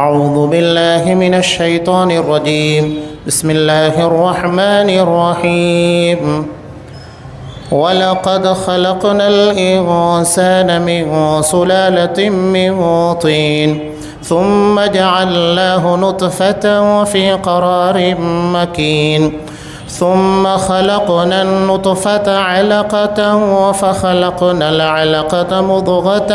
أعوذ بالله من الشيطان الرجيم. بسم الله الرحمن الرحيم. ولقد خلقنا الإنسان من سلالة من طين ثم جعلناه نطفة في قرار مكين ثم خلقنا النطفة علقة فخلقنا العلقة مضغة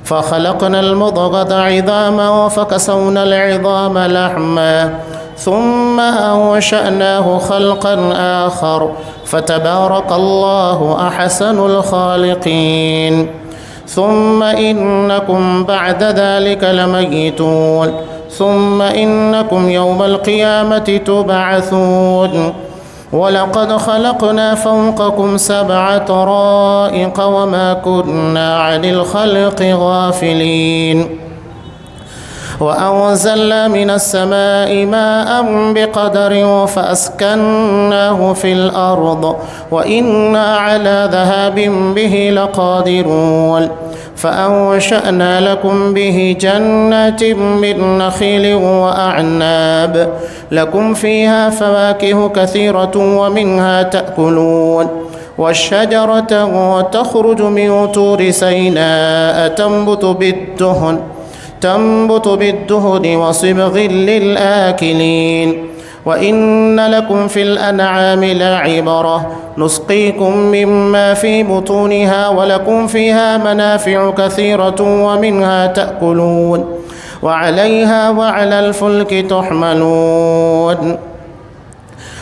فخلقنا المضغة عظاما فكسونا العظام لحما ثم أنشأناه خلقا آخر فتبارك الله أحسن الخالقين. ثم إنكم بعد ذلك لميتون ثم إنكم يوم القيامة تبعثون. ولقد خلقنا فوقكم 7 طرائق وما كنا عن الخلق غافلين. وأنزلنا من السماء ماء بقدر فأسكناه في الأرض وإنا على ذهاب به لقادرون. فأنشأنا لكم به جنات من نخيل وأعناب لكم فيها فواكه كثيرة ومنها تأكلون. والشجرة تخرج من طور سيناء تنبت بالدهن وصبغ للآكلين. وإن لكم في الأنعام لعبرة نسقيكم مما في بطونها ولكم فيها منافع كثيرة ومنها تأكلون وعليها وعلى الفلك تحملون.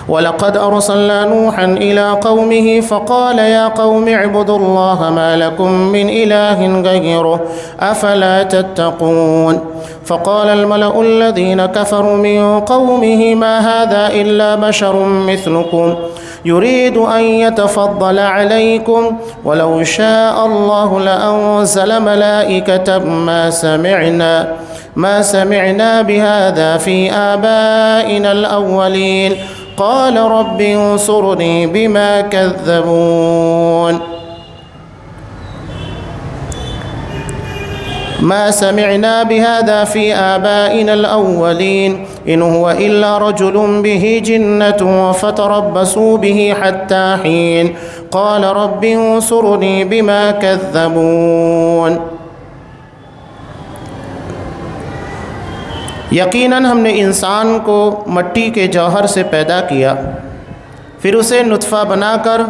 ولقد أرسلنا نوحا إلى قومه فقال يا قوم اعبدوا الله ما لكم من إله غيره أفلا تتقون. فقال الملأ الذين كفروا من قومه ما هذا إلا بشر مثلكم يريد أن يتفضل عليكم ولو شاء الله لأنزل ملائكة ما سمعنا بهذا في آبائنا الأولين. قال رب انصرني بما كذبون. ما سمعنا بهذا في آبائنا الأولين إن هو إلا رجل به جنة فتربصوا به حتى حين. قال رب انصرني بما كذبون. یقیناً ہم نے انسان کو مٹی کے جوہر سے پیدا کیا، پھر اسے نطفہ بنا کر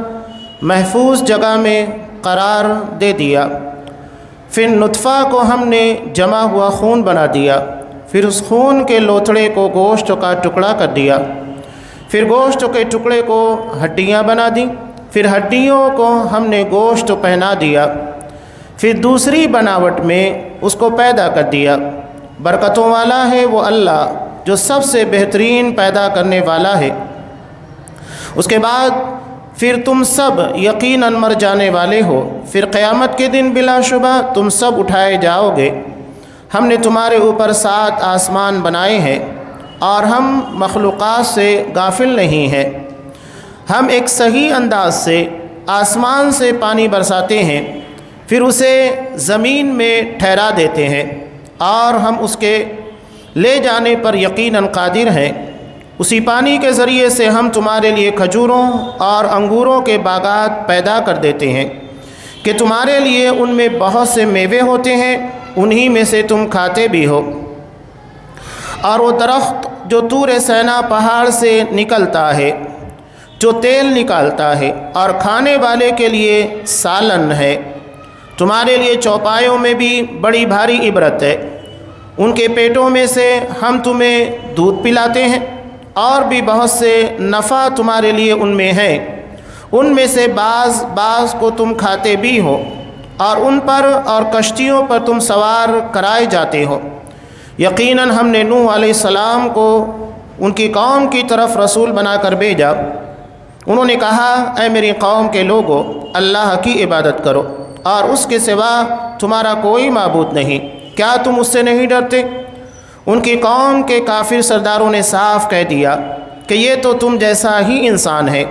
محفوظ جگہ میں قرار دے دیا، پھر نطفہ کو ہم نے جمع ہوا خون بنا دیا، پھر اس خون کے لوتھڑے کو گوشت کا ٹکڑا کر دیا، پھر گوشت کے ٹکڑے کو ہڈیاں بنا دیں، پھر ہڈیوں کو ہم نے گوشت پہنا دیا، پھر دوسری بناوٹ میں اس کو پیدا کر دیا۔ برکتوں والا ہے وہ اللہ جو سب سے بہترین پیدا کرنے والا ہے۔ اس کے بعد پھر تم سب یقیناً مر جانے والے ہو، پھر قیامت کے دن بلا شبہ تم سب اٹھائے جاؤ گے۔ ہم نے تمہارے اوپر 7 آسمان بنائے ہیں اور ہم مخلوقات سے غافل نہیں ہیں۔ ہم ایک صحیح انداز سے آسمان سے پانی برساتے ہیں، پھر اسے زمین میں ٹھہرا دیتے ہیں اور ہم اس کے لے جانے پر یقیناً قادر ہیں۔ اسی پانی کے ذریعے سے ہم تمہارے لیے کھجوروں اور انگوروں کے باغات پیدا کر دیتے ہیں کہ تمہارے لیے ان میں بہت سے میوے ہوتے ہیں، انہی میں سے تم کھاتے بھی ہو۔ اور وہ درخت جو طور سینا پہاڑ سے نکلتا ہے، جو تیل نکالتا ہے اور کھانے والے کے لیے سالن ہے، تمہارے لیے چوپایوں میں بھی بڑی بھاری عبرت ہے۔ ان کے پیٹوں میں سے ہم تمہیں دودھ پلاتے ہیں اور بھی بہت سے نفع تمہارے لیے ان میں ہیں۔ ان میں سے بعض کو تم کھاتے بھی ہو اور ان پر اور کشتیوں پر تم سوار کرائے جاتے ہو۔ یقیناً ہم نے نوح علیہ السلام کو ان کی قوم کی طرف رسول بنا کر بھیجا۔ انہوں نے کہا اے میری قوم کے لوگو، اللہ کی عبادت کرو اور اس کے سوا تمہارا کوئی معبود نہیں، کیا تم اس سے نہیں ڈرتے؟ ان کی قوم کے کافر سرداروں نے صاف کہہ دیا کہ یہ تو تم جیسا ہی انسان ہے،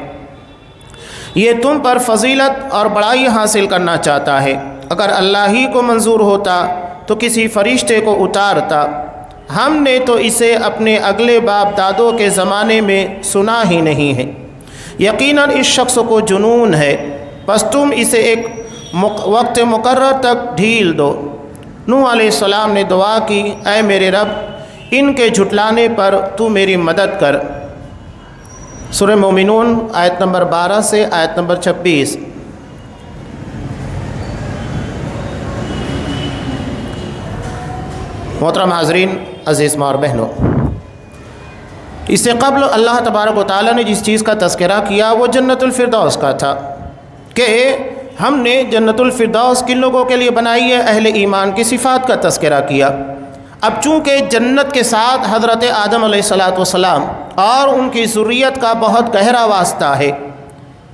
یہ تم پر فضیلت اور بڑائی حاصل کرنا چاہتا ہے۔ اگر اللہ ہی کو منظور ہوتا تو کسی فرشتے کو اتارتا، ہم نے تو اسے اپنے اگلے باپ دادوں کے زمانے میں سنا ہی نہیں ہے، یقیناً اس شخص کو جنون ہے، بس تم اسے ایک وقت مقرر تک ڈھیل دو۔ نوح علیہ السلام نے دعا کی، اے میرے رب، ان کے جھٹلانے پر تو میری مدد کر۔ سورہ مومنون آیت نمبر 12 سے آیت نمبر 26۔ محترم حاضرین، عزیز ماں اور بہنوں، اس سے قبل اللہ تبارک و تعالیٰ نے جس چیز کا تذکرہ کیا وہ جنت الفردوس کا تھا کہ ہم نے جنت الفردوس کن لوگوں کے لیے بنائی ہے؟ اہل ایمان کی صفات کا تذکرہ کیا۔ اب چونکہ جنت کے ساتھ حضرت آدم علیہ السلام اور ان کی ذریت کا بہت گہرا واسطہ ہے،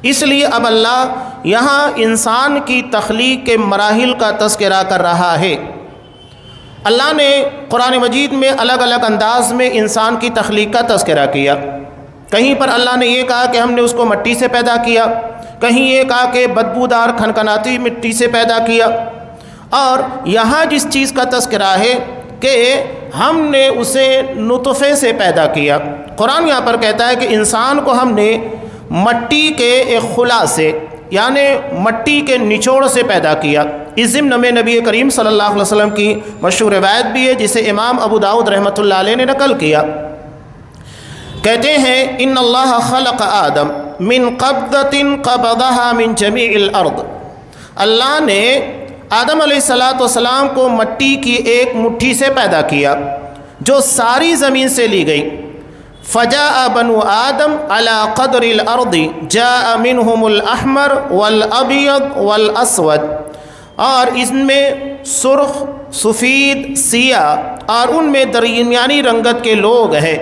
اس لیے اب اللہ یہاں انسان کی تخلیق کے مراحل کا تذکرہ کر رہا ہے۔ اللہ نے قرآن مجید میں الگ الگ انداز میں انسان کی تخلیق کا تذکرہ کیا۔ کہیں پر اللہ نے یہ کہا کہ ہم نے اس کو مٹی سے پیدا کیا، کہیں یہ کہا کہ بدبودار کھنکھناتی مٹی سے پیدا کیا، اور یہاں جس چیز کا تذکرہ ہے کہ ہم نے اسے نطفے سے پیدا کیا۔ قرآن یہاں پر کہتا ہے کہ انسان کو ہم نے مٹی کے ایک خلا سے، یعنی مٹی کے نچوڑ سے پیدا کیا۔ اس ضمن میں نبی کریم صلی اللہ علیہ وسلم کی مشہور روایت بھی ہے جسے امام ابو داؤد رحمۃ اللہ علیہ نے نقل کیا۔ کہتے ہیں ان اللہ خلق آدم من قبضۃ قبضها من جمیع الارض، اللہ نے آدم علیہ السلام کو مٹی کی ایک مٹھی سے پیدا کیا جو ساری زمین سے لی گئی۔ فجاء بنو آدم على قدر الارض جاء منهم الاحمر والابيض والاسود، اور اس میں سرخ، سفید، سیاہ اور ان میں درمیانی رنگت کے لوگ ہیں۔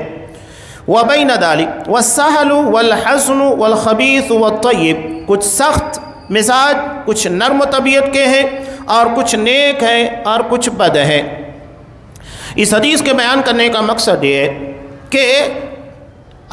وبین ذلک والسہل والحسن والخبیث والطیب، کچھ سخت مزاج، کچھ نرم طبیعت کے ہیں اور کچھ نیک ہیں اور کچھ بد ہیں۔ اس حدیث کے بیان کرنے کا مقصد یہ ہے کہ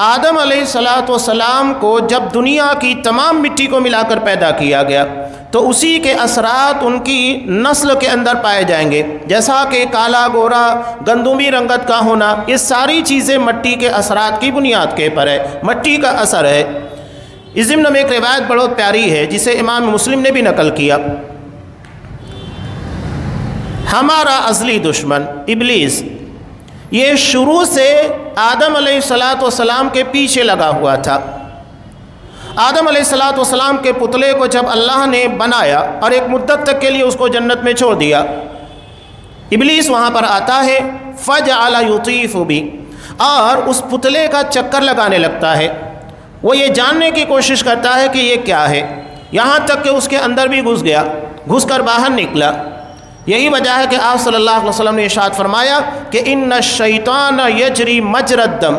آدم علیہ السلام کو جب دنیا کی تمام مٹی کو ملا کر پیدا کیا گیا تو اسی کے اثرات ان کی نسل کے اندر پائے جائیں گے، جیسا کہ کالا، گورا، گندمی رنگت کا ہونا، یہ ساری چیزیں مٹی کے اثرات کی بنیاد کے پر ہے، مٹی کا اثر ہے۔ اس ضمن میں ایک روایت بہت پیاری ہے جسے امام مسلم نے بھی نقل کیا۔ ہمارا ازلی دشمن ابلیس یہ شروع سے آدم علیہ السلام کے پیچھے لگا ہوا تھا۔ آدم علیہ السلام کے پتلے کو جب اللہ نے بنایا اور ایک مدت تک کے لیے اس کو جنت میں چھوڑ دیا، ابلیس وہاں پر آتا ہے، فجعل یطیف بھی، اور اس پتلے کا چکر لگانے لگتا ہے۔ وہ یہ جاننے کی کوشش کرتا ہے کہ یہ کیا ہے، یہاں تک کہ اس کے اندر بھی گھس گیا، گھس کر باہر نکلا۔ یہی وجہ ہے کہ آپ صلی اللہ علیہ وسلم نے ارشاد فرمایا کہ ان الشیطان یجری مجری الدم،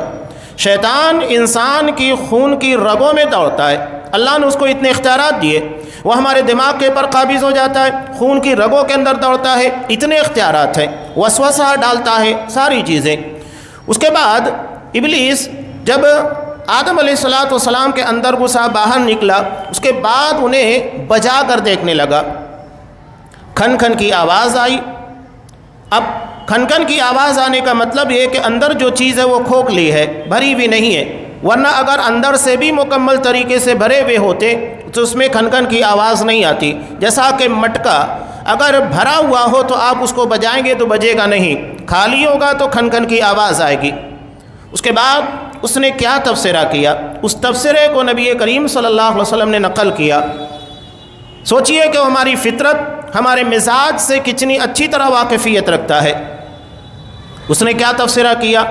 شیطان انسان کی خون کی رگوں میں دوڑتا ہے۔ اللہ نے اس کو اتنے اختیارات دیے، وہ ہمارے دماغ کے پر قابض ہو جاتا ہے، خون کی رگوں کے اندر دوڑتا ہے، اتنے اختیارات ہیں، وسوسہ ڈالتا ہے، ساری چیزیں۔ اس کے بعد ابلیس جب آدم علیہ السلام کے اندر گھسا، باہر نکلا، اس کے بعد انہیں بجا کر دیکھنے لگا۔ کھن کھن کی آواز آئی۔ اب کھن کھن کی آواز آنے کا مطلب یہ کہ اندر جو چیز ہے وہ کھوکھلی ہے، بھری ہوئی نہیں ہے، ورنہ اگر اندر سے بھی مکمل طریقے سے بھرے ہوئے ہوتے تو اس میں کھن کھن کی آواز نہیں آتی۔ جیسا کہ مٹکا اگر بھرا ہوا ہو تو آپ اس کو بجائیں گے تو بجے گا نہیں، خالی ہوگا تو کھن کھن کی آواز آئے گی۔ اس کے بعد اس نے کیا تبصرہ کیا، اس تبصرے کو نبی کریم صلی اللہ علیہ وسلم نے نقل کیا۔ سوچئے کہ ہماری فطرت ہمارے مزاج سے کتنی اچھی طرح واقفیت رکھتا ہے۔ اس نے کیا تبصرہ کیا،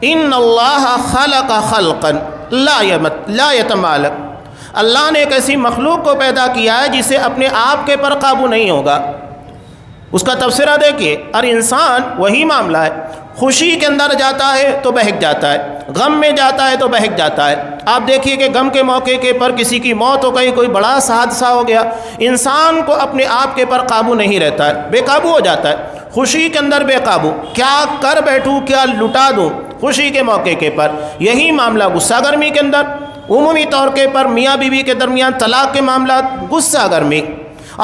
ان اللہ خلق خلقا لا یتمالک، اللہ نے ایک ایسی مخلوق کو پیدا کیا ہے جسے اپنے آپ کے پر قابو نہیں ہوگا۔ اس کا تبصرہ دیکھیے، اور انسان وہی معاملہ ہے، خوشی کے اندر جاتا ہے تو بہک جاتا ہے، غم میں جاتا ہے تو بہک جاتا ہے۔ آپ دیکھیے کہ غم کے موقع کے پر کسی کی موت ہو گئی، کوئی بڑا سا حادثہ ہو گیا، انسان کو اپنے آپ کے پر قابو نہیں رہتا ہے، بے قابو ہو جاتا ہے۔ خوشی کے اندر بے قابو، کیا کر بیٹھوں، کیا لٹا دوں، خوشی کے موقع کے پر۔ یہی معاملہ غصہ گرمی کے اندر، عمومی طور کے پر میاں بیوی کے درمیان طلاق کے معاملات، غصہ گرمی،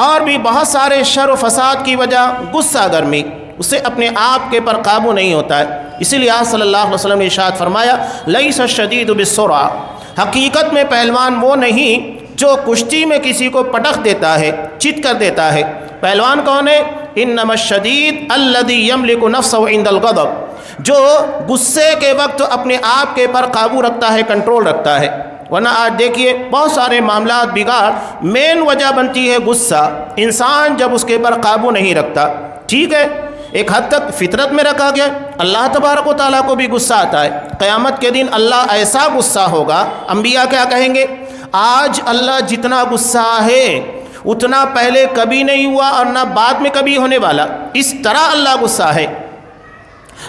اور بھی بہت سارے شر و فساد کی وجہ غصہ گرمی۔ اسے اپنے آپ کے پر قابو نہیں ہوتا ہے۔ اسی لیے آپ صلی اللہ علیہ وسلم نے ارشاد فرمایا لیس الشدید بالسرعہ، حقیقت میں پہلوان وہ نہیں جو کشتی میں کسی کو پٹخ دیتا ہے، چت کر دیتا ہے۔ پہلوان کون ہے؟ انما الشدید الذی یملک نفسہ عند الغضب، جو غصے کے وقت اپنے آپ کے پر قابو رکھتا ہے، کنٹرول رکھتا ہے۔ ورنہ آج دیکھیے بہت سارے معاملات بگاڑ مین وجہ بنتی ہے غصہ، انسان جب اس کے پر قابو نہیں رکھتا۔ ٹھیک ہے، ایک حد تک فطرت میں رکھا گیا، اللہ تبارک و تعالیٰ کو بھی غصہ آتا ہے۔ قیامت کے دن اللہ ایسا غصہ ہوگا، انبیاء کیا کہیں گے؟ آج اللہ جتنا غصہ ہے اتنا پہلے کبھی نہیں ہوا اور نہ بعد میں کبھی ہونے والا، اس طرح اللہ غصہ ہے۔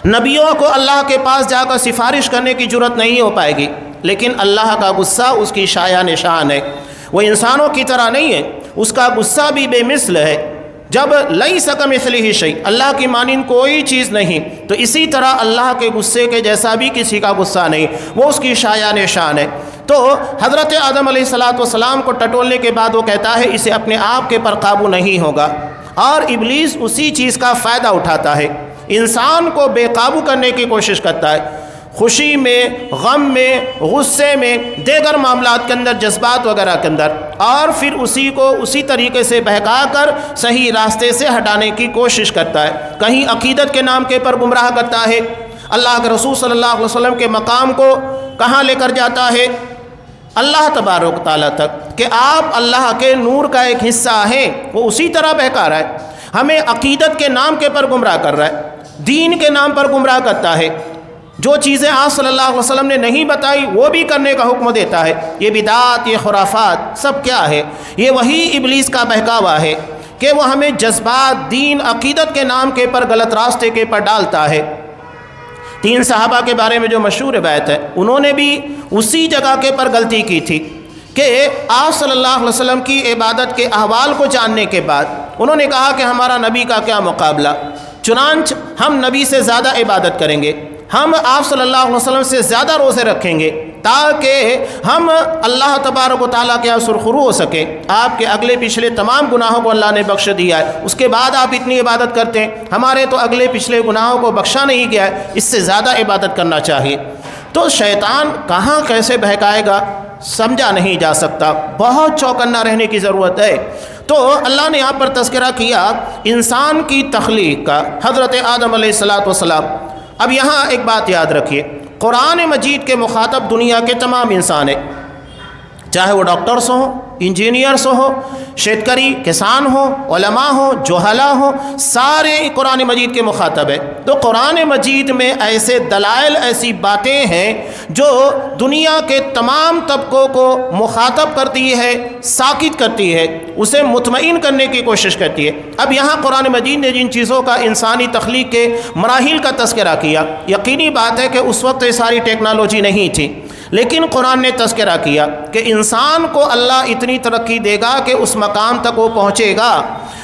نبیوں کو اللہ کے پاس جا کر سفارش کرنے کی جرت نہیں ہو پائے گی، لیکن اللہ کا غصہ اس کی شایع نشان ہے۔ وہ انسانوں کی طرح نہیں ہے، اس کا غصہ بھی بے مثل ہے۔ جب لیس کمثلہ شیء، اللہ کی مانند کوئی چیز نہیں، تو اسی طرح اللہ کے غصے کے جیسا بھی کسی کا غصہ نہیں، وہ اس کی شایع نشان ہے۔ تو حضرت آدم علیہ السلام کو ٹٹولنے کے بعد وہ کہتا ہے اسے اپنے آپ کے پر قابو نہیں ہوگا، اور ابلیس اسی چیز کا فائدہ اٹھاتا ہے، انسان کو بے قابو کرنے کی کوشش کرتا ہے، خوشی میں، غم میں، غصے میں، دیگر معاملات کے اندر، جذبات وغیرہ کے اندر، اور پھر اسی کو اسی طریقے سے بہکا کر صحیح راستے سے ہٹانے کی کوشش کرتا ہے۔ کہیں عقیدت کے نام کے پر گمراہ کرتا ہے، اللہ کے رسول صلی اللہ علیہ وسلم کے مقام کو کہاں لے کر جاتا ہے؟ اللہ تبارک تعالیٰ تک، کہ آپ اللہ کے نور کا ایک حصہ ہیں، وہ اسی طرح بہکا رہا ہے، ہمیں عقیدت کے نام کے پر گمراہ کر رہا ہے، دین کے نام پر گمراہ کرتا ہے، جو چیزیں آپ صلی اللہ علیہ وسلم نے نہیں بتائی وہ بھی کرنے کا حکم دیتا ہے۔ یہ بدعات، یہ خرافات سب کیا ہے؟ یہ وہی ابلیس کا بہکاوا ہے کہ وہ ہمیں جذبات، دین، عقیدت کے نام کے پر غلط راستے کے پر ڈالتا ہے۔ 3 صحابہ کے بارے میں جو مشہور روایت ہے، انہوں نے بھی اسی جگہ کے پر غلطی کی تھی کہ آپ صلی اللہ علیہ وسلم کی عبادت کے احوال کو جاننے کے بعد انہوں نے کہا کہ ہمارا نبی کا کیا مقابلہ، چنانچہ ہم نبی سے زیادہ عبادت کریں گے، ہم آپ صلی اللہ علیہ وسلم سے زیادہ روزے رکھیں گے، تاکہ ہم اللہ تبارک و تعالیٰ کے سرخرو ہو سکیں۔ آپ کے اگلے پچھلے تمام گناہوں کو اللہ نے بخش دیا ہے، اس کے بعد آپ اتنی عبادت کرتے ہیں، ہمارے تو اگلے پچھلے گناہوں کو بخشا نہیں گیا ہے، اس سے زیادہ عبادت کرنا چاہیے۔ تو شیطان کہاں کیسے بہکائے گا سمجھا نہیں جا سکتا، بہت چوکنا رہنے کی ضرورت ہے۔ تو اللہ نے یہاں پر تذکرہ کیا انسان کی تخلیق کا، حضرت آدم علیہ السلام۔ اب یہاں ایک بات یاد رکھیے، قرآن مجید کے مخاطب دنیا کے تمام انسان ہیں، چاہے وہ ڈاکٹرز ہوں، انجینئرز ہوں، شیتکری کسان ہوں، علماء ہوں، جوہلا ہوں، سارے قرآن مجید کے مخاطب ہیں۔ تو قرآن مجید میں ایسے دلائل، ایسی باتیں ہیں جو دنیا کے تمام طبقوں کو مخاطب کرتی ہے، ساکت کرتی ہے، اسے مطمئن کرنے کی کوشش کرتی ہے۔ اب یہاں قرآن مجید نے جن چیزوں کا انسانی تخلیق کے مراحل کا تذکرہ کیا، یقینی بات ہے کہ اس وقت یہ ساری ٹیکنالوجی نہیں تھی، لیکن قرآن نے تذکرہ کیا کہ انسان کو اللہ اتنی ترقی دے گا کہ اس مقام تک وہ پہنچے گا،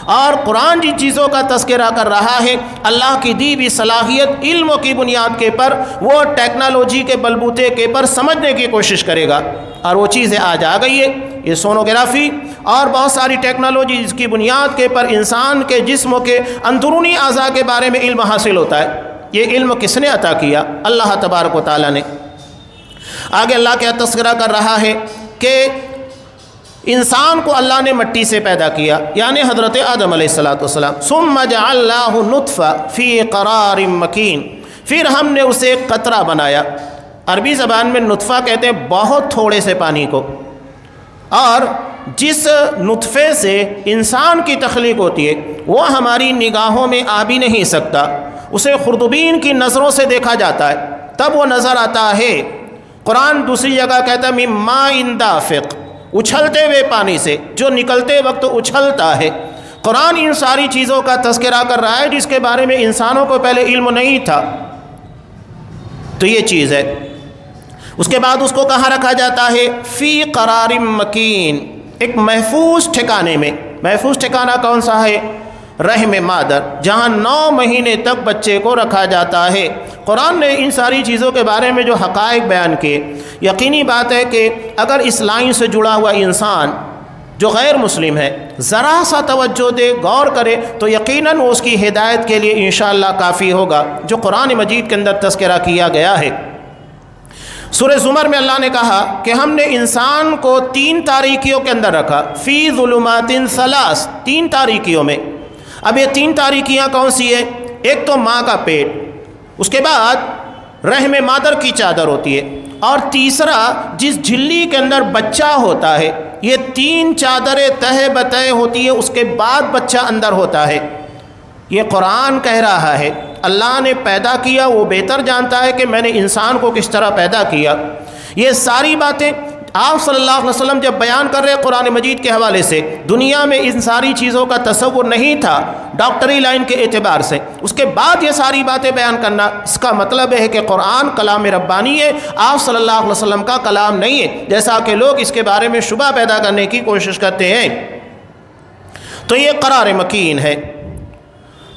اور قرآن جن چیزوں کا تذکرہ کر رہا ہے اللہ کی دی ہوئی صلاحیت، علم کی بنیاد کے پر، وہ ٹیکنالوجی کے بلبوتے کے پر سمجھنے کی کوشش کرے گا، اور وہ چیزیں آج آ گئی ہے، یہ سونوگرافی اور بہت ساری ٹیکنالوجی جس کی بنیاد کے پر انسان کے جسم کے اندرونی اعضاء کے بارے میں علم حاصل ہوتا ہے۔ یہ علم کس نے عطا کیا؟ اللہ تبارک و تعالیٰ نے۔ آگے اللہ کیا تذکرہ کر رہا ہے کہ انسان کو اللہ نے مٹی سے پیدا کیا، یعنی حضرت آدم علیہ السلام۔ ثم جعلناہ نطفہ فی قرار مکین، پھر ہم نے اسے ایک قطرہ بنایا۔ عربی زبان میں نطفہ کہتے ہیں بہت تھوڑے سے پانی کو، اور جس نطفے سے انسان کی تخلیق ہوتی ہے وہ ہماری نگاہوں میں آ بھی نہیں سکتا، اسے خردبین کی نظروں سے دیکھا جاتا ہے تب وہ نظر آتا ہے۔ قرآن دوسری جگہ کہتا ہے من ماء دافق، اچھلتے ہوئے پانی سے، جو نکلتے وقت اچھلتا ہے۔ قرآن ان ساری چیزوں کا تذکرہ کر رہا ہے جس کے بارے میں انسانوں کو پہلے علم نہیں تھا۔ تو یہ چیز ہے۔ اس کے بعد اس کو کہاں رکھا جاتا ہے؟ فی قرار مکین، ایک محفوظ ٹھکانے میں۔ محفوظ ٹھکانہ کون سا ہے؟ رحم مادر، جہاں 9 مہینے تک بچے کو رکھا جاتا ہے۔ قرآن نے ان ساری چیزوں کے بارے میں جو حقائق بیان کیے، یقینی بات ہے کہ اگر اس لائن سے جڑا ہوا انسان جو غیر مسلم ہے ذرا سا توجہ دے، غور کرے تو یقیناً وہ اس کی ہدایت کے لیے انشاءاللہ کافی ہوگا۔ جو قرآن مجید کے اندر تذکرہ کیا گیا ہے، سورہ زمر میں اللہ نے کہا کہ ہم نے انسان کو 3 تاریکیوں کے اندر رکھا، فی ظلمات ثلاث، 3 تاریکیوں میں۔ اب یہ 3 تاریکیاں کون سی ہیں؟ ایک تو ماں کا پیٹ، اس کے بعد رحم مادر کی چادر ہوتی ہے، اور تیسرا جس جھلی کے اندر بچہ ہوتا ہے۔ یہ 3 چادریں تہہ بتہ ہوتی ہے، اس کے بعد بچہ اندر ہوتا ہے۔ یہ قرآن کہہ رہا ہے اللہ نے پیدا کیا، وہ بہتر جانتا ہے کہ میں نے انسان کو کس طرح پیدا کیا۔ یہ ساری باتیں آپ صلی اللہ علیہ وسلم جب بیان کر رہے قرآن مجید کے حوالے سے، دنیا میں ان ساری چیزوں کا تصور نہیں تھا ڈاکٹری لائن کے اعتبار سے، اس کے بعد یہ ساری باتیں بیان کرنا، اس کا مطلب ہے کہ قرآن کلام ربانی ہے، آپ صلی اللہ علیہ وسلم کا کلام نہیں ہے، جیسا کہ لوگ اس کے بارے میں شبہ پیدا کرنے کی کوشش کرتے ہیں۔ تو یہ قرار مکین ہے۔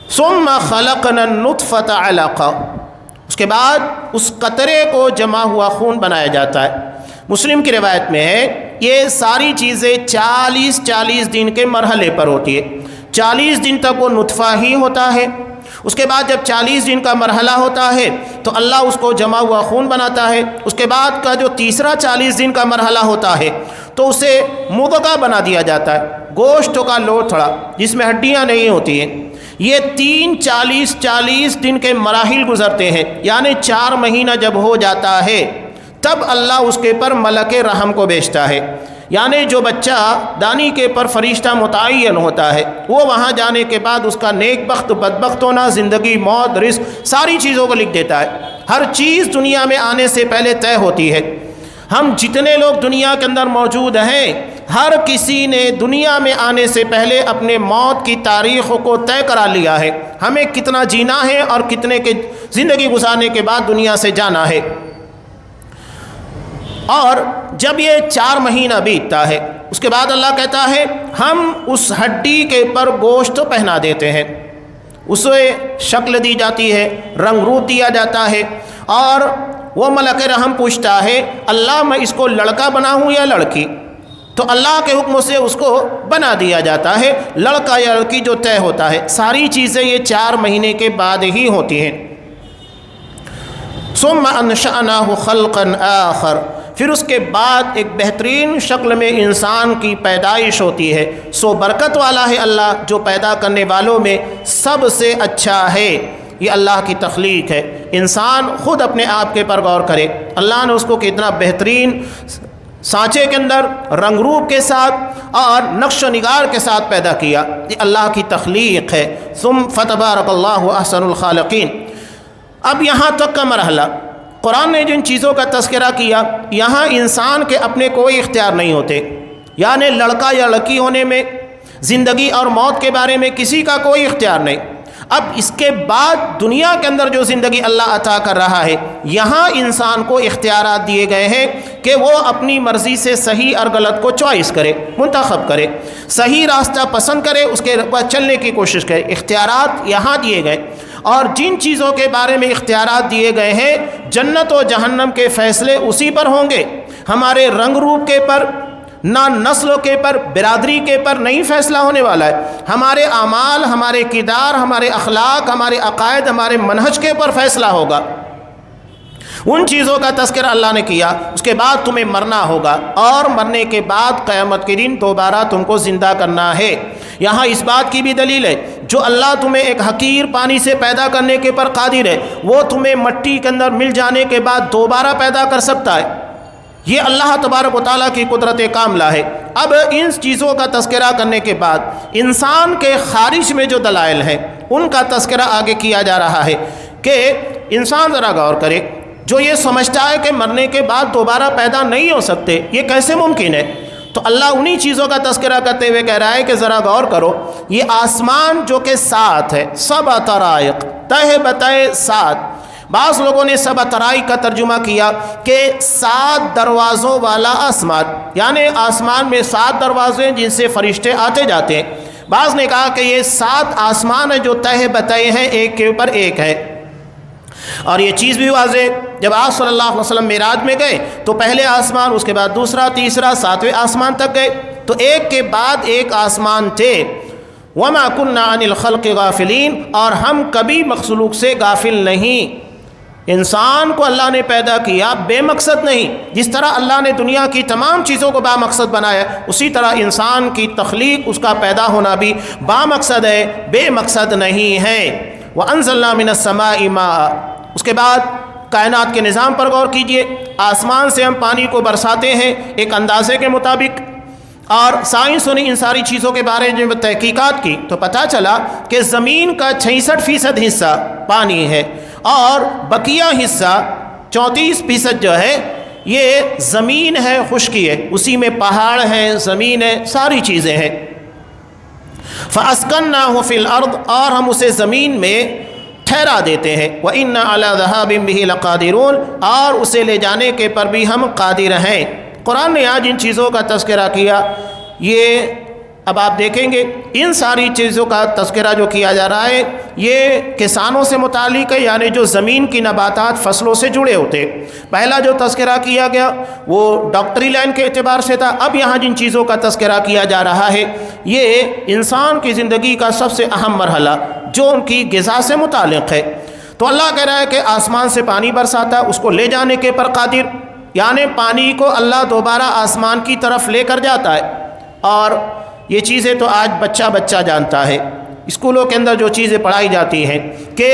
ثم خلقنا النطفة علقہ، اس کے بعد اس قطرے کو جمع ہوا خون بنایا جاتا ہے۔ مسلم کی روایت میں ہے یہ ساری چیزیں 40 دن کے مرحلے پر ہوتی ہے۔ 40 دن تک وہ نطفہ ہی ہوتا ہے، اس کے بعد جب 40 دن کا مرحلہ ہوتا ہے تو اللہ اس کو جمع ہوا خون بناتا ہے۔ اس کے بعد کا جو تیسرا 40 دن کا مرحلہ ہوتا ہے تو اسے مضغہ بنا دیا جاتا ہے، گوشت کا لوتھڑا جس میں ہڈیاں نہیں ہوتی ہیں۔ یہ 40 دن کے مراحل گزرتے ہیں، یعنی 4 مہینہ جب ہو جاتا ہے تب اللہ اس کے پر ملک رحم کو بھیجتا ہے، یعنی جو بچہ دانی کے پر فرشتہ متعین ہوتا ہے وہ وہاں جانے کے بعد اس کا نیک بخت بدبخت ہونا، زندگی موت رزق ساری چیزوں کو لکھ دیتا ہے۔ ہر چیز دنیا میں آنے سے پہلے طے ہوتی ہے۔ ہم جتنے لوگ دنیا کے اندر موجود ہیں ہر کسی نے دنیا میں آنے سے پہلے اپنے موت کی تاریخ کو طے کرا لیا ہے، ہمیں کتنا جینا ہے اور کتنے کے زندگی گزارنے کے بعد دنیا سے جانا ہے۔ اور جب یہ 4 مہینہ بیتتا ہے اس کے بعد اللہ کہتا ہے ہم اس ہڈی کے پر گوشت پہنا دیتے ہیں، اسے شکل دی جاتی ہے، رنگ روپ دیا جاتا ہے، اور وہ ملک رحم پوچھتا ہے اللہ میں اس کو لڑکا بناؤں یا لڑکی؟ تو اللہ کے حکم سے اس کو بنا دیا جاتا ہے، لڑکا یا لڑکی جو طے ہوتا ہے۔ ساری چیزیں یہ 4 مہینے کے بعد ہی ہوتی ہیں۔ ثم انشأناہ خلقا آخر، پھر اس کے بعد ایک بہترین شکل میں انسان کی پیدائش ہوتی ہے۔ سو برکت والا ہے اللہ جو پیدا کرنے والوں میں سب سے اچھا ہے۔ یہ اللہ کی تخلیق ہے۔ انسان خود اپنے آپ کے پر غور کرے، اللہ نے اس کو کتنا بہترین سانچے کے اندر رنگ روپ کے ساتھ اور نقش و نگار کے ساتھ پیدا کیا۔ یہ اللہ کی تخلیق ہے۔ ثم فتبارک اللہ احسن الخالقین۔ اب یہاں تک کا مرحلہ قرآن نے جن چیزوں کا تذکرہ کیا، یہاں انسان کے اپنے کوئی اختیار نہیں ہوتے، یعنی لڑکا یا لڑکی ہونے میں، زندگی اور موت کے بارے میں کسی کا کوئی اختیار نہیں۔ اب اس کے بعد دنیا کے اندر جو زندگی اللہ عطا کر رہا ہے، یہاں انسان کو اختیارات دیے گئے ہیں کہ وہ اپنی مرضی سے صحیح اور غلط کو چوائس کرے، منتخب کرے، صحیح راستہ پسند کرے، اس کے بعد چلنے کی کوشش کرے۔ اختیارات یہاں دیے گئے، اور جن چیزوں کے بارے میں اختیارات دیے گئے ہیں جنت و جہنم کے فیصلے اسی پر ہوں گے۔ ہمارے رنگ روپ کے پر، نہ نسلوں کے پر، برادری کے پر نہیں فیصلہ ہونے والا ہے۔ ہمارے اعمال، ہمارے کردار، ہمارے اخلاق، ہمارے عقائد، ہمارے منہج کے پر فیصلہ ہوگا۔ ان چیزوں کا تذکرہ اللہ نے کیا۔ اس کے بعد تمہیں مرنا ہوگا، اور مرنے کے بعد قیامت کے دن دوبارہ تم کو زندہ کرنا ہے۔ یہاں اس بات کی بھی دلیل ہے جو اللہ تمہیں ایک حقیر پانی سے پیدا کرنے کے پر قادر ہے، وہ تمہیں مٹی کے اندر مل جانے کے بعد دوبارہ پیدا کر سکتا ہے۔ یہ اللہ تبارک و تعالیٰ کی قدرت کاملہ ہے۔ اب ان چیزوں کا تذکرہ کرنے کے بعد انسان کے خارج میں جو دلائل ہیں ان کا تذکرہ آگے کیا جا رہا ہے کہ انسان ذرا غور کرے، جو یہ سمجھتا ہے کہ مرنے کے بعد دوبارہ پیدا نہیں ہو سکتے، یہ کیسے ممکن ہے؟ تو اللہ انہی چیزوں کا تذکرہ کرتے ہوئے کہہ رہا ہے کہ ذرا غور کرو، یہ آسمان جو کہ 7 ہے، 7 طرائق، تہ بتہ 7۔ بعض لوگوں نے 7 طرائق کا ترجمہ کیا کہ 7 دروازوں والا آسمان، یعنی آسمان میں 7 دروازے جن سے فرشتے آتے جاتے ہیں۔ بعض نے کہا کہ یہ 7 آسمان ہیں جو تہ بتہ ہیں، ایک کے اوپر ایک ہے۔ اور یہ چیز بھی واضح، جب آپ صلی اللہ علیہ وسلم معراج میں گئے تو پہلے آسمان، اس کے بعد دوسرا، تیسرا، 7ویں آسمان تک گئے۔ تو ایک کے بعد ایک آسمان تھے۔ وما كنا عن الخلق غافلین، اور ہم کبھی مخلوق سے غافل نہیں۔ انسان کو اللہ نے پیدا کیا بے مقصد نہیں، جس طرح اللہ نے دنیا کی تمام چیزوں کو با مقصد بنایا، اسی طرح انسان کی تخلیق، اس کا پیدا ہونا بھی با مقصد ہے، بے مقصد نہیں ہے۔ وَأَنزَلْنَا مِنَ السَّمَاءِ مَاءً، اس کے بعد کائنات کے نظام پر غور کیجئے۔ آسمان سے ہم پانی کو برساتے ہیں ایک اندازے کے مطابق، اور سائنسوں نے ان ساری چیزوں کے بارے میں تحقیقات کی تو پتہ چلا کہ زمین کا 66% حصہ پانی ہے، اور بقیہ حصہ 34% جو ہے یہ زمین ہے، خشکی ہے، اسی میں پہاڑ ہیں، زمین ہے، ساری چیزیں ہیں۔ فَأَسْكَنَّاهُ فِي الْأَرْضِ، اور ہم اسے زمین میں ٹھہرا دیتے ہیں۔ وَإِنَّا عَلَى ذَهَابٍ بِهِ لَقَادِرُونَ، اور اسے لے جانے کے پر بھی ہم قادر ہیں۔ قرآن نے آج ان چیزوں کا تذکرہ کیا، یہ اب آپ دیکھیں گے ان ساری چیزوں کا تذکرہ جو کیا جا رہا ہے یہ کسانوں سے متعلق ہے، یعنی جو زمین کی نباتات فصلوں سے جڑے ہوتے۔ پہلا جو تذکرہ کیا گیا وہ ڈاکٹری لائن کے اعتبار سے تھا، اب یہاں جن چیزوں کا تذکرہ کیا جا رہا ہے یہ انسان کی زندگی کا سب سے اہم مرحلہ جو ان کی غذا سے متعلق ہے۔ تو اللہ کہہ رہا ہے کہ آسمان سے پانی برساتا، اس کو لے جانے کے پر قادر، یعنی پانی کو اللہ دوبارہ آسمان کی طرف لے کر جاتا ہے۔ اور یہ چیزیں تو آج بچہ بچہ جانتا ہے، اسکولوں کے اندر جو چیزیں پڑھائی جاتی ہیں کہ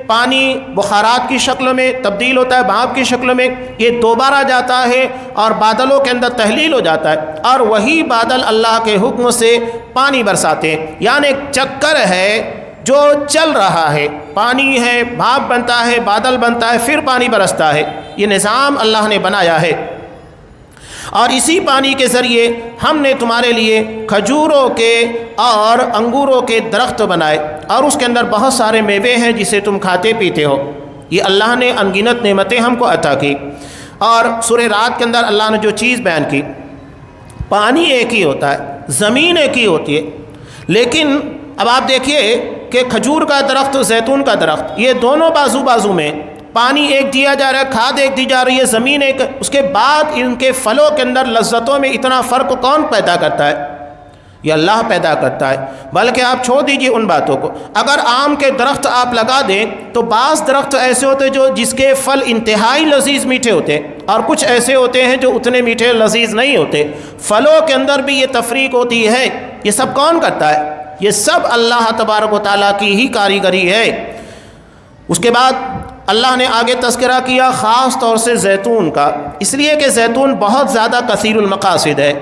پانی بخارات کی شکل میں تبدیل ہوتا ہے، بھاپ کی شکل میں، یہ دوبارہ جاتا ہے اور بادلوں کے اندر تحلیل ہو جاتا ہے، اور وہی بادل اللہ کے حکم سے پانی برساتے ہیں۔ یعنی ایک چکر ہے جو چل رہا ہے، پانی ہے، بھاپ بنتا ہے، بادل بنتا ہے، پھر پانی برستا ہے، یہ نظام اللہ نے بنایا ہے۔ اور اسی پانی کے ذریعے ہم نے تمہارے لیے کھجوروں کے اور انگوروں کے درخت بنائے، اور اس کے اندر بہت سارے میوے ہیں جسے تم کھاتے پیتے ہو۔ یہ اللہ نے انگنت نعمتیں ہم کو عطا کی۔ اور سورہ رات کے اندر اللہ نے جو چیز بیان کی، پانی ایک ہی ہوتا ہے، زمین ایک ہی ہوتی ہے، لیکن اب آپ دیکھیے کہ کھجور کا درخت، زیتون کا درخت، یہ دونوں بازو بازو میں پانی ایک دیا جا رہا ہے، کھاد ایک دی جا رہی ہے، زمین ایک، اس کے بعد ان کے پھلوں کے اندر لذتوں میں اتنا فرق کون پیدا کرتا ہے؟ یہ اللہ پیدا کرتا ہے۔ بلکہ آپ چھوڑ دیجئے ان باتوں کو، اگر آم کے درخت آپ لگا دیں تو بعض درخت ایسے ہوتے جو جس کے پھل انتہائی لذیذ میٹھے ہوتے ہیں، اور کچھ ایسے ہوتے ہیں جو اتنے میٹھے لذیذ نہیں ہوتے۔ پھلوں کے اندر بھی یہ تفریق ہوتی ہے۔ یہ سب کون کرتا ہے؟ یہ سب اللہ تبارک و تعالیٰ کی ہی کاریگری ہے۔ اس کے بعد اللہ نے آگے تذکرہ کیا خاص طور سے زیتون کا، اس لیے کہ زیتون بہت زیادہ کثیر المقاصد ہے۔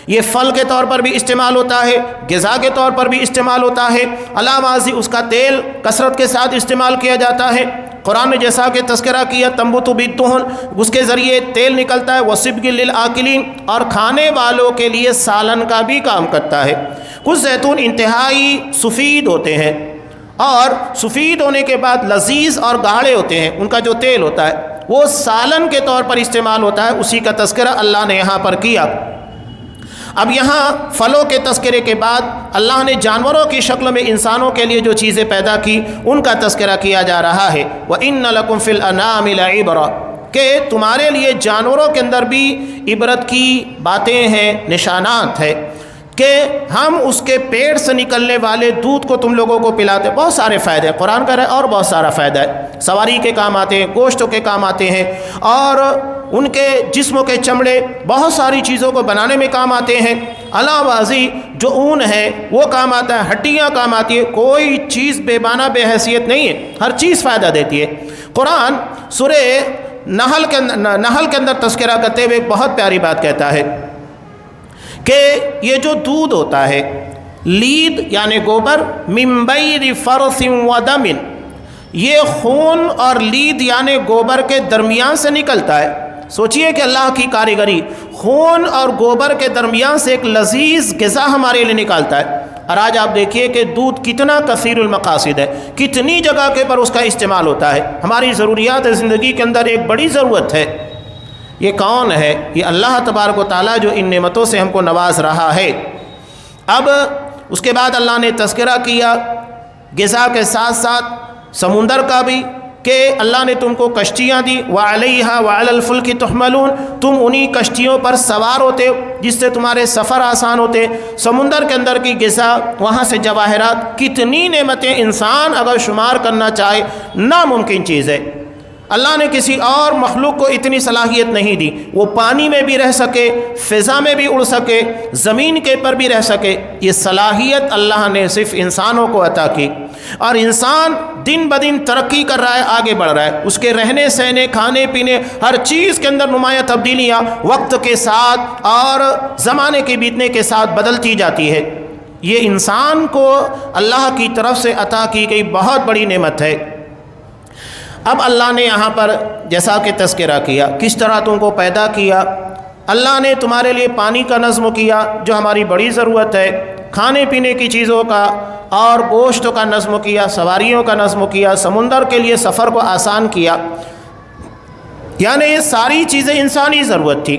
یہ پھل کے طور پر بھی استعمال ہوتا ہے، غذا کے طور پر بھی استعمال ہوتا ہے، علاوہ ازیں اس کا تیل کثرت کے ساتھ استعمال کیا جاتا ہے۔ قرآن نے جیسا کہ تذکرہ کیا تنبت بالدہن، اس کے ذریعے تیل نکلتا ہے، وصبغ للآکلین، اور کھانے والوں کے لیے سالن کا بھی کام کرتا ہے۔ کچھ زیتون انتہائی سفید ہوتے ہیں، اور سفید ہونے کے بعد لذیذ اور گاڑھے ہوتے ہیں، ان کا جو تیل ہوتا ہے وہ سالن کے طور پر استعمال ہوتا ہے، اسی کا تذکرہ اللہ نے یہاں پر کیا۔ اب یہاں پھلوں کے تذکرے کے بعد اللہ نے جانوروں کی شکل میں انسانوں کے لیے جو چیزیں پیدا کی ان کا تذکرہ کیا جا رہا ہے۔ وَإِنَّ لَكُمْ فِي الْأَنْعَامِ لَعِبْرَةً، کہ تمہارے لیے جانوروں کے اندر بھی عبرت کی باتیں ہیں، نشانات ہیں، کہ ہم اس کے پیٹ سے نکلنے والے دودھ کو تم لوگوں کو پلاتے، بہت سارے فائدے قرآن کا ہے، اور بہت سارا فائدہ ہے، سواری کے کام آتے ہیں، گوشتوں کے کام آتے ہیں، اور ان کے جسموں کے چمڑے بہت ساری چیزوں کو بنانے میں کام آتے ہیں۔ علاوہ ازیں جو اون ہے وہ کام آتا ہے، ہڈیاں کام آتی ہے، کوئی چیز بے معنی بے حیثیت نہیں ہے، ہر چیز فائدہ دیتی ہے۔ قرآن سورہ نحل کے اندر تذکرہ کرتے ہوئے ایک بہت پیاری بات کہتا ہے کہ یہ جو دودھ ہوتا ہے، لید یعنی گوبر، من بین فرث و دم، یہ خون اور لید یعنی گوبر کے درمیان سے نکلتا ہے۔ سوچئے کہ اللہ کی کاریگری، خون اور گوبر کے درمیان سے ایک لذیذ غذا ہمارے لیے نکالتا ہے۔ اور آج آپ دیکھیے کہ دودھ کتنا کثیر المقاصد ہے، کتنی جگہ کے پر اس کا استعمال ہوتا ہے، ہماری ضروریات زندگی کے اندر ایک بڑی ضرورت ہے۔ یہ کون ہے؟ یہ اللہ تبارک و تعالیٰ جو ان نعمتوں سے ہم کو نواز رہا ہے۔ اب اس کے بعد اللہ نے تذکرہ کیا غذا کے ساتھ ساتھ سمندر کا بھی، کہ اللہ نے تم کو کشتیاں دی، وعلیہا وعلی الفلک تحملون، تم انہی کشتیوں پر سوار ہوتے جس سے تمہارے سفر آسان ہوتے، سمندر کے اندر کی غذا، وہاں سے جواہرات، کتنی نعمتیں انسان اگر شمار کرنا چاہے ناممکن چیز ہے۔ اللہ نے کسی اور مخلوق کو اتنی صلاحیت نہیں دی، وہ پانی میں بھی رہ سکے، فضا میں بھی اڑ سکے، زمین کے پر بھی رہ سکے، یہ صلاحیت اللہ نے صرف انسانوں کو عطا کی۔ اور انسان دن بدن ترقی کر رہا ہے، آگے بڑھ رہا ہے، اس کے رہنے سہنے، کھانے پینے، ہر چیز کے اندر نمایاں تبدیلیاں وقت کے ساتھ اور زمانے کے بیتنے کے ساتھ بدلتی جاتی ہے۔ یہ انسان کو اللہ کی طرف سے عطا کی گئی بہت بڑی نعمت ہے۔ اب اللہ نے یہاں پر جیسا کہ تذکرہ کیا کس طرح تم کو پیدا کیا، اللہ نے تمہارے لیے پانی کا نظم کیا جو ہماری بڑی ضرورت ہے، کھانے پینے کی چیزوں کا اور گوشت کا نظم کیا، سواریوں کا نظم کیا، سمندر کے لیے سفر کو آسان کیا، یعنی یہ ساری چیزیں انسانی ضرورت تھی۔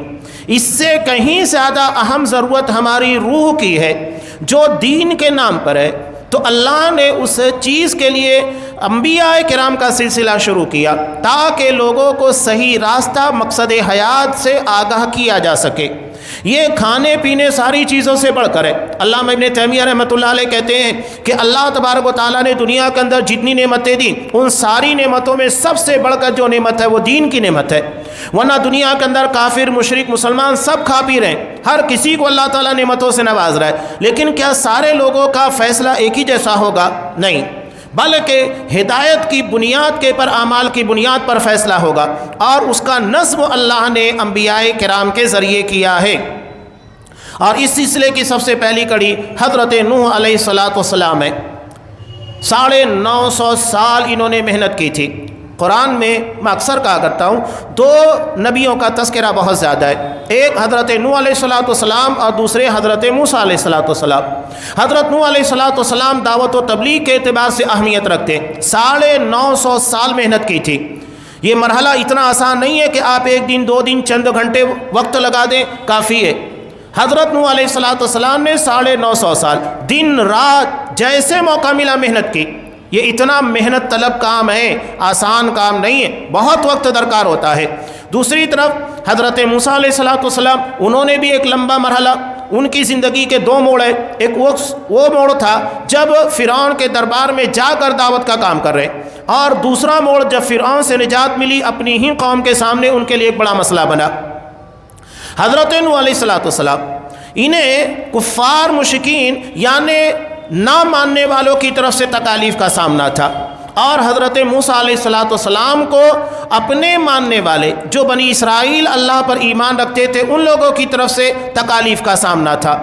اس سے کہیں زیادہ اہم ضرورت ہماری روح کی ہے جو دین کے نام پر ہے۔ تو اللہ نے اس چیز کے لیے انبیاء کرام کا سلسلہ شروع کیا تاکہ لوگوں کو صحیح راستہ مقصد حیات سے آگاہ کیا جا سکے۔ یہ کھانے پینے ساری چیزوں سے بڑھ کر ہے۔ علامہ ابن تیمیہ رحمۃ اللہ علیہ کہتے ہیں کہ اللہ تبارک و تعالیٰ نے دنیا کے اندر جتنی نعمتیں دیں ان ساری نعمتوں میں سب سے بڑھ کر جو نعمت ہے وہ دین کی نعمت ہے، ورنہ دنیا کے اندر کافر، مشرک، مسلمان سب کھا پی رہے ہیں، ہر کسی کو اللہ تعالیٰ نعمتوں سے نواز رہا ہے، لیکن کیا سارے لوگوں کا فیصلہ ایک ہی جیسا ہوگا؟ نہیں، بلکہ ہدایت کی بنیاد کے پر، اعمال کی بنیاد پر فیصلہ ہوگا، اور اس کا نظم اللہ نے انبیاء کرام کے ذریعے کیا ہے۔ اور اس سلسلے کی سب سے پہلی کڑی حضرت نوح علیہ السلام ہے۔ 950 سال انہوں نے محنت کی تھی۔ قرآن میں اکثر کہا کرتا ہوں 2 نبیوں کا تذکرہ بہت زیادہ ہے، ایک حضرت نوح علیہ السلام اور دوسرے حضرت موسیٰ علیہ السلام۔ حضرت نوح علیہ السلام دعوت و تبلیغ کے اعتبار سے اہمیت رکھتے ہیں، 950 سال محنت کی تھی۔ یہ مرحلہ اتنا آسان نہیں ہے کہ آپ ایک دن 2 دن چند گھنٹے وقت لگا دیں کافی ہے۔ حضرت نوح علیہ السلام نے 950 سال دن رات جیسے موقع ملا محنت کی۔ یہ اتنا محنت طلب کام ہے، آسان کام نہیں ہے، بہت وقت درکار ہوتا ہے۔ دوسری طرف حضرت موسیٰ علیہ السلام، انہوں نے بھی ایک لمبا مرحلہ، ان کی زندگی کے 2 موڑ ہیں۔ ایک وہ موڑ تھا جب فرعون کے دربار میں جا کر دعوت کا کام کر رہے، اور دوسرا موڑ جب فرعون سے نجات ملی، اپنی ہی قوم کے سامنے ان کے لیے ایک بڑا مسئلہ بنا۔ حضرت نوح علیہ السلام انہیں کفار مشرکین یعنی نہ ماننے والوں کی طرف سے تکالیف کا سامنا تھا، اور حضرت موسیٰ علیہ السلام کو اپنے ماننے والے جو بنی اسرائیل اللہ پر ایمان رکھتے تھے ان لوگوں کی طرف سے تکالیف کا سامنا تھا۔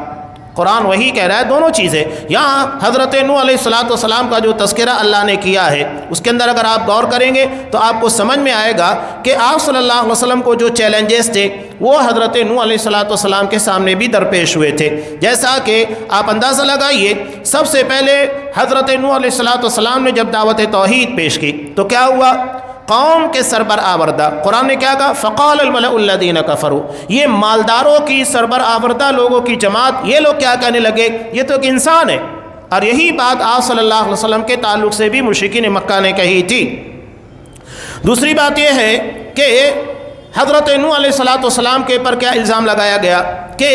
قرآن وہی کہہ رہا ہے دونوں چیزیں۔ یہاں حضرت نوح علیہ السلام کا جو تذکرہ اللہ نے کیا ہے اس کے اندر اگر آپ غور کریں گے تو آپ کو سمجھ میں آئے گا کہ آپ صلی اللہ علیہ وسلم کو جو چیلنجز تھے وہ حضرت نوح علیہ السلام کے سامنے بھی درپیش ہوئے تھے۔ جیسا کہ آپ اندازہ لگائیے، سب سے پہلے حضرت نوح علیہ السلام نے جب دعوت توحید پیش کی تو کیا ہوا؟ قوم کے سربرآوردہ، قرآن نے کیا کہا؟ فقال الملأ الذین کفروا، یہ مالداروں کی سربرآوردہ لوگوں کی جماعت، یہ لوگ کیا کہنے لگے؟ یہ تو ایک انسان ہے۔ اور یہی بات آپ صلی اللہ علیہ وسلم کے تعلق سے بھی مشرکین مکہ نے کہی تھی۔ دوسری بات یہ ہے کہ حضرت نوح علیہ السلام کے پر کیا الزام لگایا گیا کہ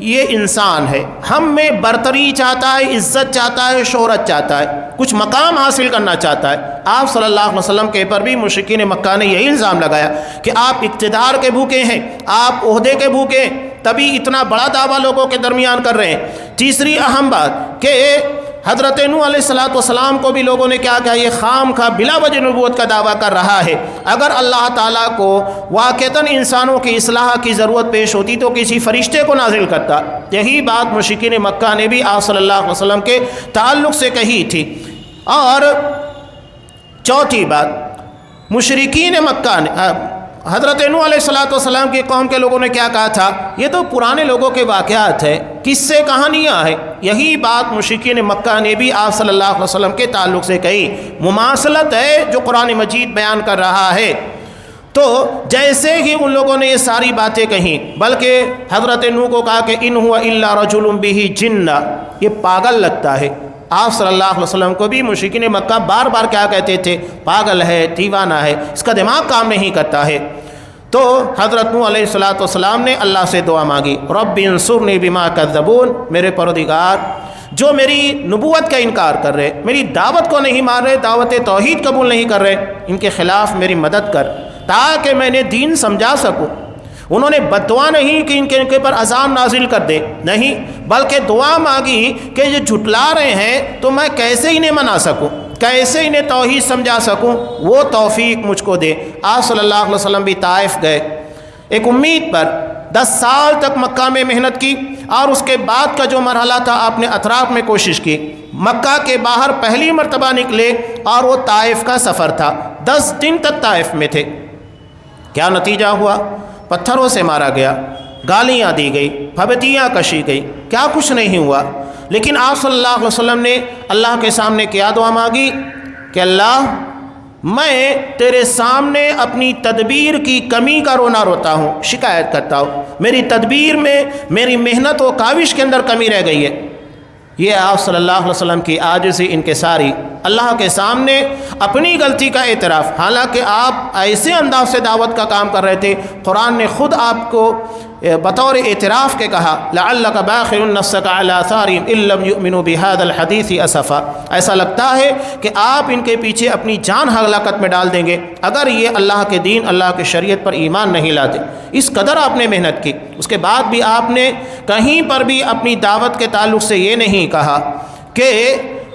یہ انسان ہے، ہم میں برتری چاہتا ہے، عزت چاہتا ہے، شہرت چاہتا ہے، کچھ مقام حاصل کرنا چاہتا ہے۔ آپ صلی اللہ علیہ وسلم کے پر بھی مشرکین مکہ نے یہی الزام لگایا کہ آپ اقتدار کے بھوکے ہیں، آپ عہدے کے بھوکے ہیں، تبھی اتنا بڑا دعویٰ لوگوں کے درمیان کر رہے ہیں۔ تیسری اہم بات کہ حضرت نوح علیہ السلام کو بھی لوگوں نے کیا کہا؟ یہ خام خواہ بلا وجہ نبوت کا دعویٰ کر رہا ہے۔ اگر اللہ تعالیٰ کو واقعتاً انسانوں کی اصلاح کی ضرورت پیش ہوتی تو کسی فرشتے کو نازل کرتا۔ یہی بات مشرکین مکہ نے بھی آپ صلی اللہ علیہ وسلم کے تعلق سے کہی تھی۔ اور چوتھی بات، مشرکین مکہ نے حضرت نوح علیہ السلام کی قوم کے لوگوں نے کیا کہا تھا؟ یہ تو پرانے لوگوں کے واقعات ہیں، قصے کہانیاں ہیں۔ یہی بات مشرکین مکہ نے بھی آپ صلی اللہ علیہ وسلم کے تعلق سے کہی۔ مماثلت ہے جو قرآن مجید بیان کر رہا ہے۔ تو جیسے ہی ان لوگوں نے یہ ساری باتیں کہیں، بلکہ حضرت نوح کو کہا کہ ان ہوا الا رجل بہ جنہ، یہ پاگل لگتا ہے، آپ صلی اللہ علیہ وسلم کو بھی مشرکین مکہ بار بار کیا کہتے تھے؟ پاگل ہے، دیوانہ ہے، اس کا دماغ کام نہیں کرتا ہے۔ تو حضرت نوح علیہ السلام نے اللہ سے دعا مانگی، رب انصرنی بما کذبون، میرے پروردگار جو میری نبوت کا انکار کر رہے، میری دعوت کو نہیں مان رہے، دعوت توحید قبول نہیں کر رہے، ان کے خلاف میری مدد کر تاکہ میں نے دین سمجھا سکوں۔ انہوں نے بد دعا نہیں کہ ان کے پر عذاب نازل کر دے، نہیں، بلکہ دعا مانگی کہ یہ جھٹلا رہے ہیں تو میں کیسے انہیں منا سکوں، کیسے انہیں توحید سمجھا سکوں، وہ توفیق مجھ کو دے۔ آپ صلی اللہ علیہ وسلم بھی طائف گئے ایک امید پر، 10 سال تک مکہ میں محنت کی، اور اس کے بعد کا جو مرحلہ تھا آپ نے اطراف میں کوشش کی۔ مکہ کے باہر پہلی مرتبہ نکلے اور وہ طائف کا سفر تھا، 10 دن تک طائف میں تھے۔ کیا نتیجہ ہوا؟ پتھروں سے مارا گیا، گالیاں دی گئی، پھبتیاں کشی گئی، کیا کچھ نہیں ہوا۔ لیکن آپ صلی اللہ علیہ وسلم نے اللہ کے سامنے کیا دعا مانگی کہ اللہ، میں تیرے سامنے اپنی تدبیر کی کمی کا رونا روتا ہوں، شکایت کرتا ہوں، میری تدبیر میں، میری محنت و کاوش کے اندر کمی رہ گئی ہے۔ یہ آپ صلی اللہ علیہ وسلم کی عاجزی انکساری، اللہ کے سامنے اپنی غلطی کا اعتراف، حالانکہ آپ ایسے انداز سے دعوت کا کام کر رہے تھے، قرآن نے خود آپ کو بطور اعتراف کے کہا، لعلک باخع نفسک علی آثارہم ان لم یؤمنوا بہذا الحدیث اسفا، ایسا لگتا ہے کہ آپ ان کے پیچھے اپنی جان ہلاکت میں ڈال دیں گے اگر یہ اللہ کے دین، اللہ کے شریعت پر ایمان نہیں لاتے۔ اس قدر آپ نے محنت کی، اس کے بعد بھی آپ نے کہیں پر بھی اپنی دعوت کے تعلق سے یہ نہیں کہا کہ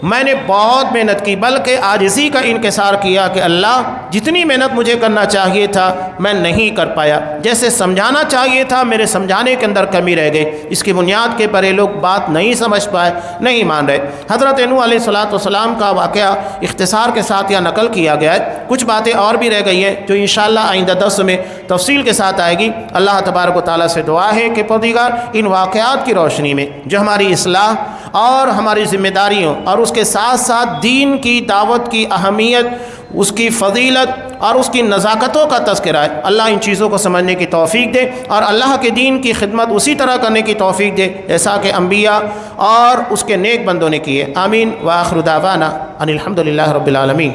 میں نے بہت محنت کی، بلکہ عاجزی کا انکسار کیا کہ اللہ، جتنی محنت مجھے کرنا چاہیے تھا میں نہیں کر پایا، جیسے سمجھانا چاہیے تھا میرے سمجھانے کے اندر کمی رہ گئی، اس کی بنیاد کے پر یہ لوگ بات نہیں سمجھ پائے، نہیں مان رہے۔ حضرت نوح علیہ السلام کا واقعہ اختصار کے ساتھ یا نقل کیا گیا ہے، کچھ باتیں اور بھی رہ گئی ہیں جو انشاءاللہ آئندہ درس میں تفصیل کے ساتھ آئے گی۔ اللہ تبارک و تعالیٰ سے دعا ہے کہ پروردگار ان واقعات کی روشنی میں جو ہماری اصلاح اور ہماری ذمہ داریوں اور اس کے ساتھ ساتھ دین کی دعوت کی اہمیت، اس کی فضیلت اور اس کی نزاکتوں کا تذکرہ ہے، اللہ ان چیزوں کو سمجھنے کی توفیق دے اور اللہ کے دین کی خدمت اسی طرح کرنے کی توفیق دے جیسا کہ انبیاء اور اس کے نیک بندوں نے کیے۔ آمین۔ وآخر دعوانا ان الحمد للہ رب العالمین۔